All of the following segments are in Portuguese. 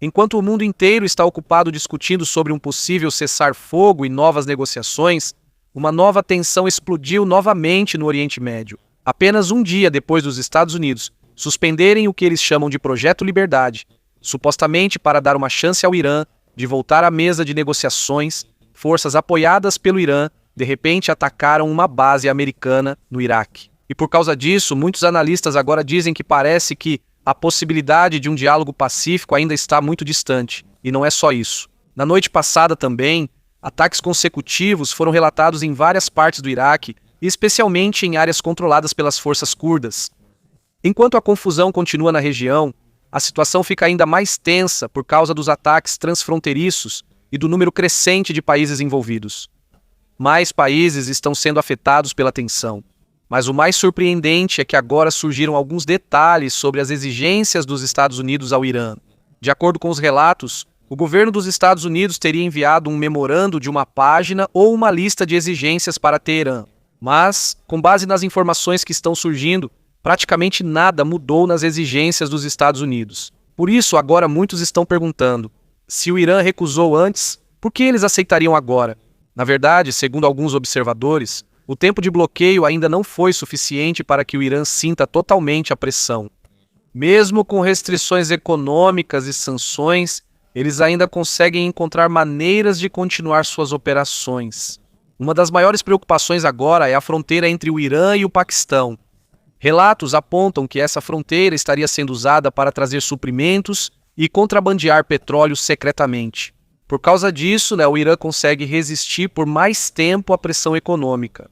Enquanto o mundo inteiro está ocupado discutindo sobre um possível cessar-fogo e novas negociações, uma nova tensão explodiu novamente no Oriente Médio. Apenas um dia depois dos Estados Unidos suspenderem o que eles chamam de Projeto Liberdade, supostamente para dar uma chance ao Irã de voltar à mesa de negociações, forças apoiadas pelo Irã de repente atacaram uma base americana no Iraque. E por causa disso, muitos analistas agora dizem que parece que a possibilidade de um diálogo pacífico ainda está muito distante. E não é só isso. Na noite passada também, ataques consecutivos foram relatados em várias partes do Iraque, e especialmente em áreas controladas pelas forças curdas. Enquanto a confusão continua na região, a situação fica ainda mais tensa por causa dos ataques transfronteiriços e do número crescente de países envolvidos. Mais países estão sendo afetados pela tensão. Mas o mais surpreendente é que agora surgiram alguns detalhes sobre as exigências dos Estados Unidos ao Irã. De acordo com os relatos, o governo dos Estados Unidos teria enviado um memorando de uma página ou uma lista de exigências para Teherã. Mas, com base nas informações que estão surgindo, praticamente nada mudou nas exigências dos Estados Unidos. Por isso, agora muitos estão perguntando: se o Irã recusou antes, por que eles aceitariam agora? Na verdade, segundo alguns observadores, o tempo de bloqueio ainda não foi suficiente para que o Irã sinta totalmente a pressão. Mesmo com restrições econômicas e sanções, eles ainda conseguem encontrar maneiras de continuar suas operações. Uma das maiores preocupações agora é a fronteira entre o Irã e o Paquistão. Relatos apontam que essa fronteira estaria sendo usada para trazer suprimentos e contrabandear petróleo secretamente. Por causa disso, o Irã consegue resistir por mais tempo à pressão econômica.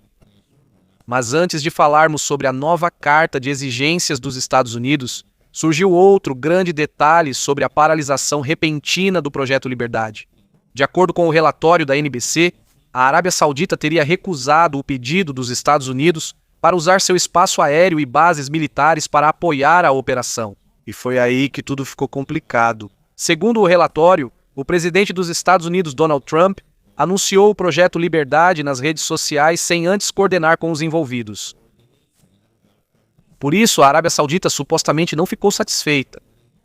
Mas antes de falarmos sobre a nova carta de exigências dos Estados Unidos, surgiu outro grande detalhe sobre a paralisação repentina do Projeto Liberdade. De acordo com o relatório da NBC, a Arábia Saudita teria recusado o pedido dos Estados Unidos para usar seu espaço aéreo e bases militares para apoiar a operação. E foi aí que tudo ficou complicado. Segundo o relatório, o presidente dos Estados Unidos, Donald Trump, anunciou o Projeto Liberdade nas redes sociais sem antes coordenar com os envolvidos. Por isso, a Arábia Saudita supostamente não ficou satisfeita.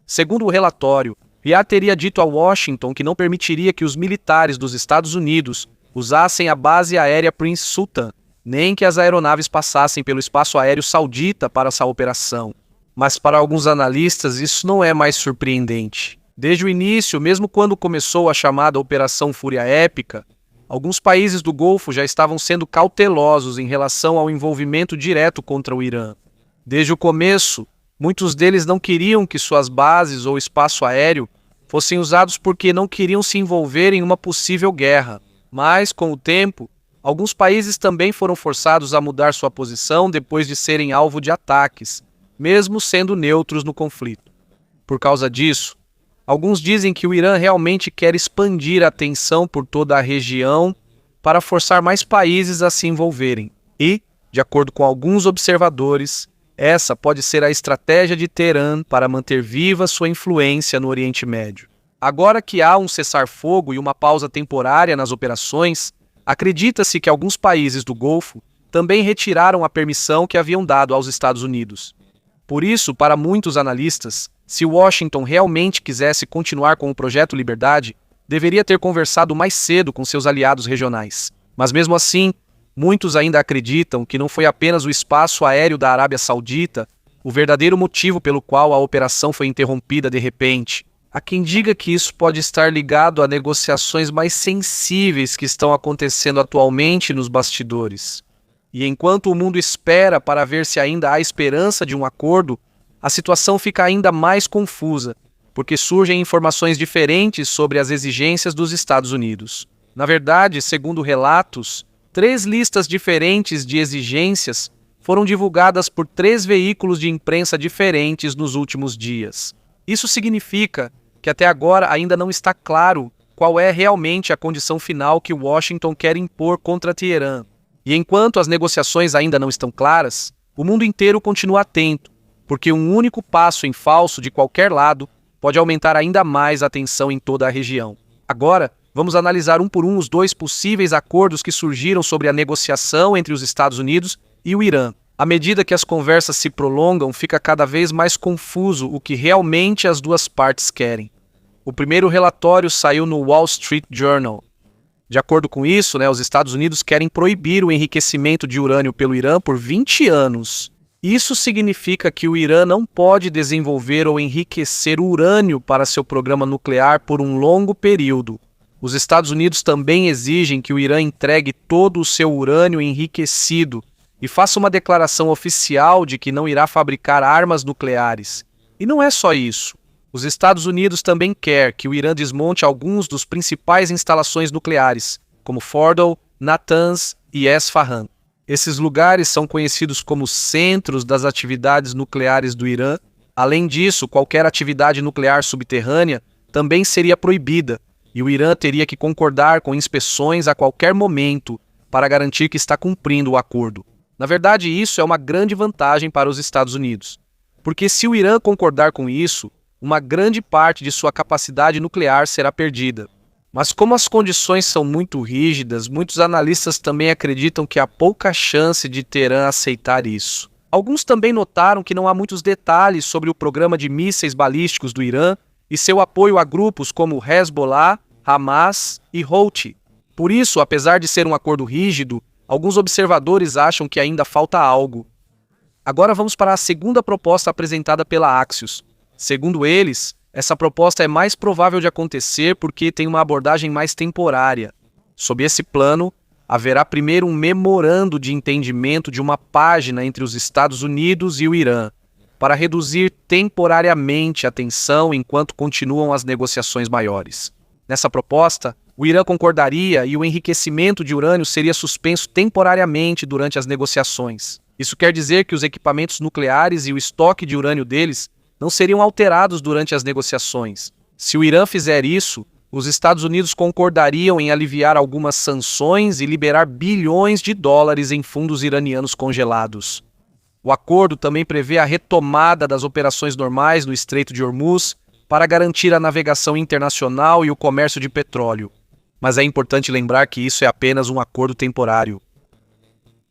Segundo o relatório, Riyadh teria dito a Washington que não permitiria que os militares dos Estados Unidos usassem a base aérea Prince Sultan, nem que as aeronaves passassem pelo espaço aéreo saudita para essa operação. Mas para alguns analistas isso não é mais surpreendente. Desde o início, mesmo quando começou a chamada Operação Fúria Épica, alguns países do Golfo já estavam sendo cautelosos em relação ao envolvimento direto contra o Irã. Desde o começo, muitos deles não queriam que suas bases ou espaço aéreo fossem usados porque não queriam se envolver em uma possível guerra. Mas, com o tempo, alguns países também foram forçados a mudar sua posição depois de serem alvo de ataques, mesmo sendo neutros no conflito. Por causa disso, alguns dizem que o Irã realmente quer expandir a tensão por toda a região para forçar mais países a se envolverem. E, de acordo com alguns observadores, essa pode ser a estratégia de Teherã para manter viva sua influência no Oriente Médio. Agora que há um cessar-fogo e uma pausa temporária nas operações, acredita-se que alguns países do Golfo também retiraram a permissão que haviam dado aos Estados Unidos. Por isso, para muitos analistas, se Washington realmente quisesse continuar com o Projeto Liberdade, deveria ter conversado mais cedo com seus aliados regionais. Mas mesmo assim, muitos ainda acreditam que não foi apenas o espaço aéreo da Arábia Saudita o verdadeiro motivo pelo qual a operação foi interrompida de repente. Há quem diga que isso pode estar ligado a negociações mais sensíveis que estão acontecendo atualmente nos bastidores. E enquanto o mundo espera para ver se ainda há esperança de um acordo, a situação fica ainda mais confusa, porque surgem informações diferentes sobre as exigências dos Estados Unidos. Na verdade, segundo relatos, 3 listas diferentes de exigências foram divulgadas por 3 veículos de imprensa diferentes nos últimos dias. Isso significa que até agora ainda não está claro qual é realmente a condição final que Washington quer impor contra Teherã. E enquanto as negociações ainda não estão claras, o mundo inteiro continua atento, porque um único passo em falso de qualquer lado pode aumentar ainda mais a tensão em toda a região. Agora, vamos analisar um por um os 2 possíveis acordos que surgiram sobre a negociação entre os Estados Unidos e o Irã. À medida que as conversas se prolongam, fica cada vez mais confuso o que realmente as duas partes querem. O primeiro relatório saiu no Wall Street Journal. De acordo com isso, os Estados Unidos querem proibir o enriquecimento de urânio pelo Irã por 20 anos. Isso significa que o Irã não pode desenvolver ou enriquecer urânio para seu programa nuclear por um longo período. Os Estados Unidos também exigem que o Irã entregue todo o seu urânio enriquecido e faça uma declaração oficial de que não irá fabricar armas nucleares. E não é só isso. Os Estados Unidos também quer que o Irã desmonte alguns dos principais instalações nucleares, como Fordow, Natanz e Esfahan. Esses lugares são conhecidos como centros das atividades nucleares do Irã. Além disso, qualquer atividade nuclear subterrânea também seria proibida, e o Irã teria que concordar com inspeções a qualquer momento para garantir que está cumprindo o acordo. Na verdade, isso é uma grande vantagem para os Estados Unidos, porque se o Irã concordar com isso, uma grande parte de sua capacidade nuclear será perdida. Mas como as condições são muito rígidas, muitos analistas também acreditam que há pouca chance de Teherã aceitar isso. Alguns também notaram que não há muitos detalhes sobre o programa de mísseis balísticos do Irã e seu apoio a grupos como Hezbollah, Hamas e Houthi. Por isso, apesar de ser um acordo rígido, alguns observadores acham que ainda falta algo. Agora vamos para a segunda proposta apresentada pela Axios. Segundo eles, essa proposta é mais provável de acontecer porque tem uma abordagem mais temporária. Sob esse plano, haverá primeiro um memorando de entendimento de uma página entre os Estados Unidos e o Irã, para reduzir temporariamente a tensão enquanto continuam as negociações maiores. Nessa proposta, o Irã concordaria e o enriquecimento de urânio seria suspenso temporariamente durante as negociações. Isso quer dizer que os equipamentos nucleares e o estoque de urânio deles não seriam alterados durante as negociações. Se o Irã fizer isso, os Estados Unidos concordariam em aliviar algumas sanções e liberar bilhões de dólares em fundos iranianos congelados. O acordo também prevê a retomada das operações normais no Estreito de Hormuz para garantir a navegação internacional e o comércio de petróleo. Mas é importante lembrar que isso é apenas um acordo temporário.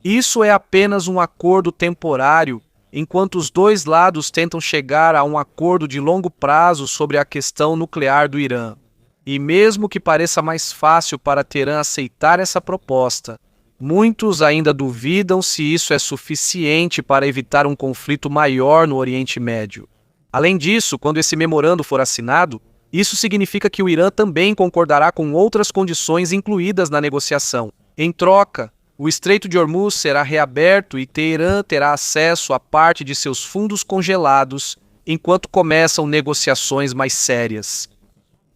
Isso é apenas um acordo temporário, enquanto os dois lados tentam chegar a um acordo de longo prazo sobre a questão nuclear do Irã. E mesmo que pareça mais fácil para Teherã aceitar essa proposta, muitos ainda duvidam se isso é suficiente para evitar um conflito maior no Oriente Médio. Além disso, quando esse memorando for assinado, isso significa que o Irã também concordará com outras condições incluídas na negociação. Em troca, o Estreito de Hormuz será reaberto e Teherã terá acesso a parte de seus fundos congelados enquanto começam negociações mais sérias.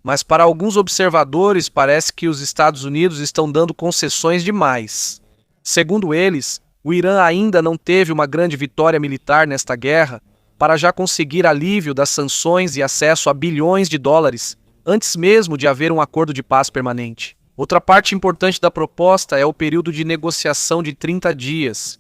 Mas para alguns observadores parece que os Estados Unidos estão dando concessões demais. Segundo eles, o Irã ainda não teve uma grande vitória militar nesta guerra para já conseguir alívio das sanções e acesso a bilhões de dólares antes mesmo de haver um acordo de paz permanente. Outra parte importante da proposta é o período de negociação de 30 dias.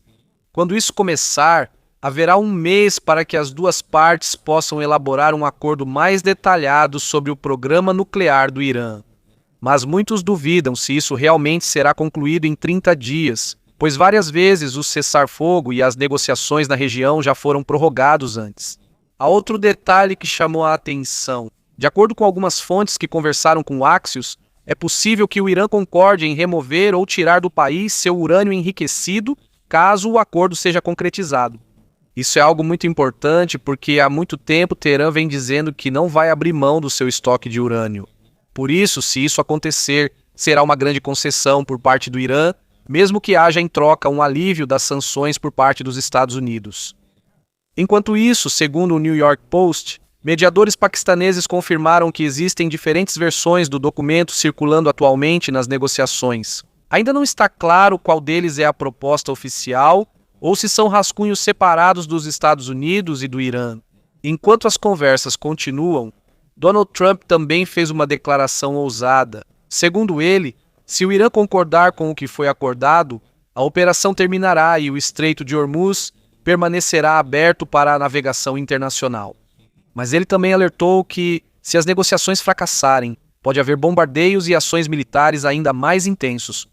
Quando isso começar, haverá um mês para que as duas partes possam elaborar um acordo mais detalhado sobre o programa nuclear do Irã. Mas muitos duvidam se isso realmente será concluído em 30 dias, pois várias vezes o cessar-fogo e as negociações na região já foram prorrogados antes. Há outro detalhe que chamou a atenção. De acordo com algumas fontes que conversaram com o Axios, é possível que o Irã concorde em remover ou tirar do país seu urânio enriquecido, caso o acordo seja concretizado. Isso é algo muito importante porque há muito tempo Teherã vem dizendo que não vai abrir mão do seu estoque de urânio. Por isso, se isso acontecer, será uma grande concessão por parte do Irã, mesmo que haja em troca um alívio das sanções por parte dos Estados Unidos. Enquanto isso, segundo o New York Post, mediadores paquistaneses confirmaram que existem diferentes versões do documento circulando atualmente nas negociações. Ainda não está claro qual deles é a proposta oficial ou se são rascunhos separados dos Estados Unidos e do Irã. Enquanto as conversas continuam, Donald Trump também fez uma declaração ousada. Segundo ele, se o Irã concordar com o que foi acordado, a operação terminará e o Estreito de Hormuz permanecerá aberto para a navegação internacional. Mas ele também alertou que, se as negociações fracassarem, pode haver bombardeios e ações militares ainda mais intensos.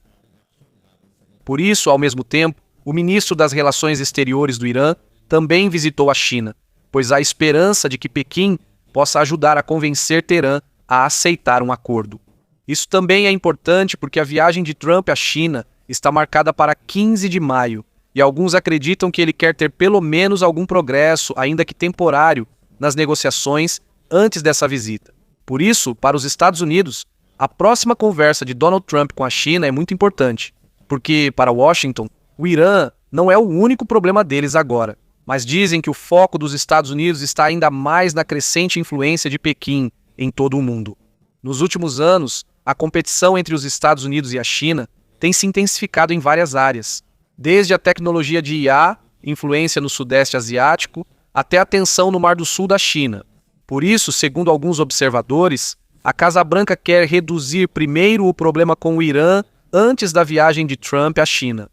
Por isso, ao mesmo tempo, o ministro das Relações Exteriores do Irã também visitou a China, pois há esperança de que Pequim possa ajudar a convencer Teherã a aceitar um acordo. Isso também é importante porque a viagem de Trump à China está marcada para 15 de maio, e alguns acreditam que ele quer ter pelo menos algum progresso, ainda que temporário, nas negociações antes dessa visita. Por isso, para os Estados Unidos, a próxima conversa de Donald Trump com a China é muito importante, porque, para Washington, o Irã não é o único problema deles agora, mas dizem que o foco dos Estados Unidos está ainda mais na crescente influência de Pequim em todo o mundo. Nos últimos anos, a competição entre os Estados Unidos e a China tem se intensificado em várias áreas, desde a tecnologia de IA, influência no Sudeste Asiático, até a tensão no Mar do Sul da China. Por isso, segundo alguns observadores, a Casa Branca quer reduzir primeiro o problema com o Irã antes da viagem de Trump à China.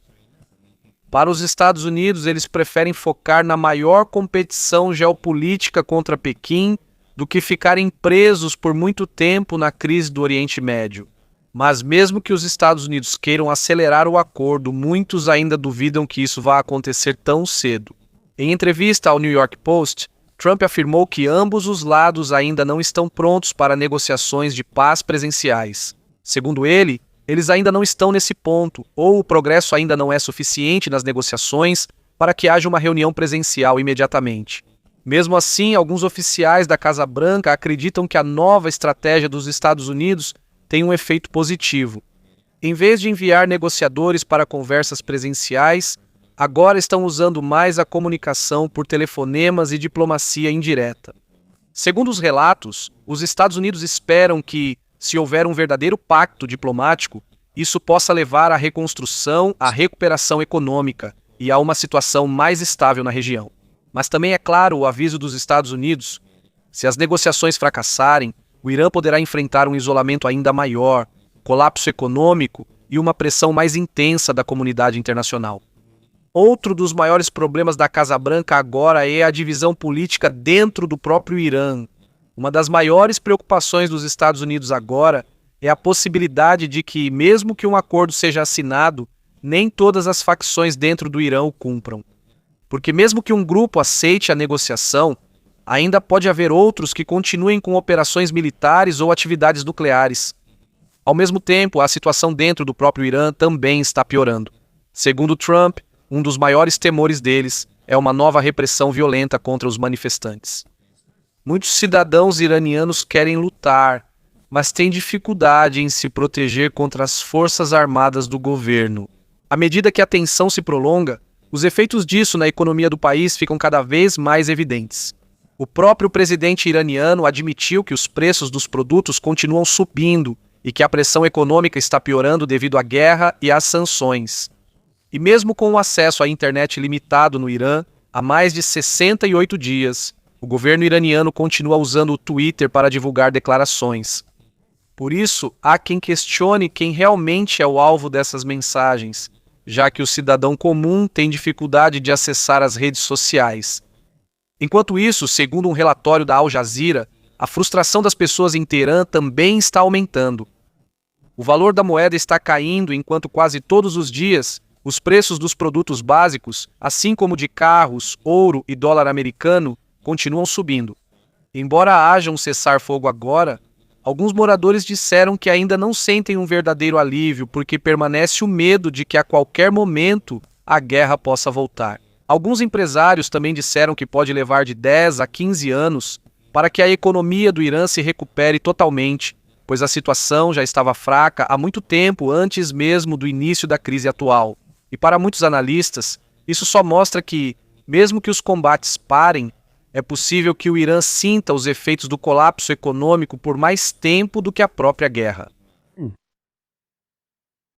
Para os Estados Unidos, eles preferem focar na maior competição geopolítica contra Pequim do que ficarem presos por muito tempo na crise do Oriente Médio. Mas mesmo que os Estados Unidos queiram acelerar o acordo, muitos ainda duvidam que isso vá acontecer tão cedo. Em entrevista ao New York Post, Trump afirmou que ambos os lados ainda não estão prontos para negociações de paz presenciais. Segundo ele, eles ainda não estão nesse ponto, ou o progresso ainda não é suficiente nas negociações para que haja uma reunião presencial imediatamente. Mesmo assim, alguns oficiais da Casa Branca acreditam que a nova estratégia dos Estados Unidos tem um efeito positivo. Em vez de enviar negociadores para conversas presenciais, agora estão usando mais a comunicação por telefonemas e diplomacia indireta. Segundo os relatos, os Estados Unidos esperam que, se houver um verdadeiro pacto diplomático, isso possa levar à reconstrução, à recuperação econômica e a uma situação mais estável na região. Mas também é claro o aviso dos Estados Unidos: se as negociações fracassarem, o Irã poderá enfrentar um isolamento ainda maior, colapso econômico e uma pressão mais intensa da comunidade internacional. Outro dos maiores problemas da Casa Branca agora é a divisão política dentro do próprio Irã. Uma das maiores preocupações dos Estados Unidos agora é a possibilidade de que, mesmo que um acordo seja assinado, nem todas as facções dentro do Irã o cumpram. Porque mesmo que um grupo aceite a negociação, ainda pode haver outros que continuem com operações militares ou atividades nucleares. Ao mesmo tempo, a situação dentro do próprio Irã também está piorando. Segundo Trump, um dos maiores temores deles é uma nova repressão violenta contra os manifestantes. Muitos cidadãos iranianos querem lutar, mas têm dificuldade em se proteger contra as forças armadas do governo. À medida que a tensão se prolonga, os efeitos disso na economia do país ficam cada vez mais evidentes. O próprio presidente iraniano admitiu que os preços dos produtos continuam subindo e que a pressão econômica está piorando devido à guerra e às sanções. E mesmo com o acesso à internet limitado no Irã, há mais de 68 dias, o governo iraniano continua usando o Twitter para divulgar declarações. Por isso, há quem questione quem realmente é o alvo dessas mensagens, já que o cidadão comum tem dificuldade de acessar as redes sociais. Enquanto isso, segundo um relatório da Al Jazeera, a frustração das pessoas em Teherã também está aumentando. O valor da moeda está caindo enquanto quase todos os dias os preços dos produtos básicos, assim como de carros, ouro e dólar americano, continuam subindo. Embora haja um cessar-fogo agora, alguns moradores disseram que ainda não sentem um verdadeiro alívio porque permanece o medo de que a qualquer momento a guerra possa voltar. Alguns empresários também disseram que pode levar de 10 a 15 anos para que a economia do Irã se recupere totalmente, pois a situação já estava fraca há muito tempo antes mesmo do início da crise atual. E para muitos analistas, isso só mostra que, mesmo que os combates parem, é possível que o Irã sinta os efeitos do colapso econômico por mais tempo do que a própria guerra.